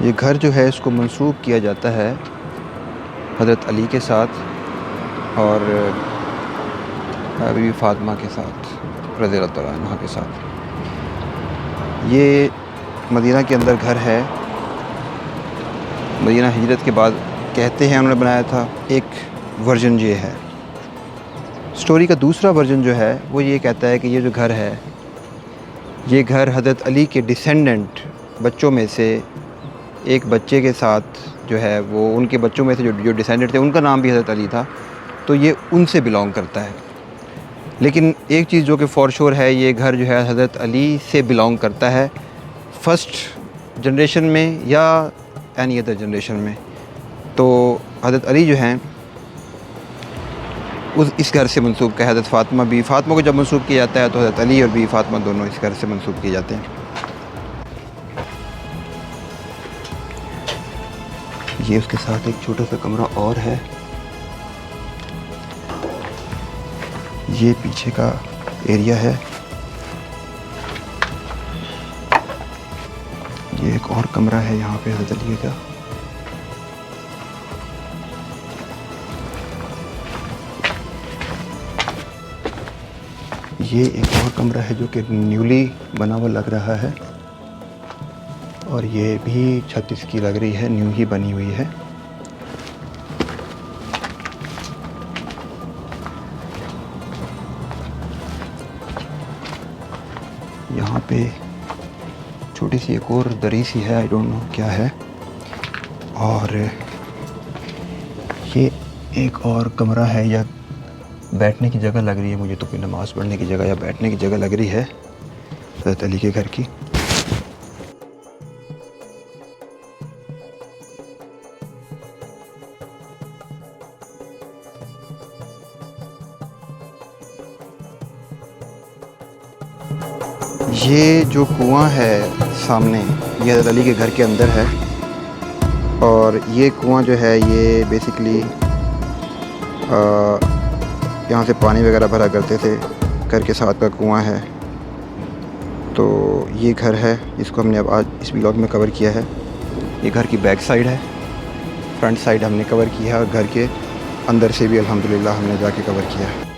ये घर जो है इसको मंसूब किया जाता है हज़रत अली के साथ और बीबी फ़ातिमा के साथ रज़ियल्लाहु तआला अन्हा के साथ। ये मदीना के अंदर घर है। मदीना हिजरत के बाद कहते हैं उन्होंने बनाया था। एक वर्जन ये है। स्टोरी का दूसरा वर्जन जो है वो ये कहता है कि ये जो घर है, ये घर हज़रत अली के डिसेंडेंट बच्चों में से एक बच्चे के साथ जो है वो उनके बच्चों में से जो डिसेंडेंट थे उनका नाम भी हज़रत अली था, तो ये उनसे बिलोंग करता है। लेकिन एक चीज़ जो कि फ़ॉर श्योर है, ये घर जो है हज़रत अली से बिलोंग करता है फ़र्स्ट जनरेशन में या एनी अदर जनरेशन में। तो हज़रत अली जो हैं इस घर से मंसूब का हज़रत फ़ातिमा को जब मंसूब किया जाता है तो हज़रत अली और बीवी फ़ातिमा दोनों इस घर से मंसूब किए जाते हैं। ये उसके साथ एक छोटा सा कमरा और है। ये पीछे का एरिया है। ये एक और कमरा है यहाँ पे हज़रत अली का। ये एक और कमरा है जो कि न्यूली बना हुआ लग रहा है और ये भी छत इसकी लग रही है, न्यू ही बनी हुई है। यहाँ पे छोटी सी एक और दरी सी है, आई डोंट नो क्या है। और ये एक और कमरा है या बैठने की जगह लग रही है मुझे, तो कोई नमाज़ पढ़ने की जगह या बैठने की जगह लग रही है हज़रत अली के घर की। ये जो कुआं है सामने, ये हज़रत अली के घर के अंदर है। और ये कुआं जो है ये बेसिकली यहाँ से पानी वगैरह भरा करते थे। घर के साथ का कुआं है। तो ये घर है, इसको हमने अब आज इस व्लॉग में कवर किया है। ये घर की बैक साइड है, फ्रंट साइड हमने कवर किया है और घर के अंदर से भी अल्हम्दुलिल्लाह हमने जाके कवर किया है।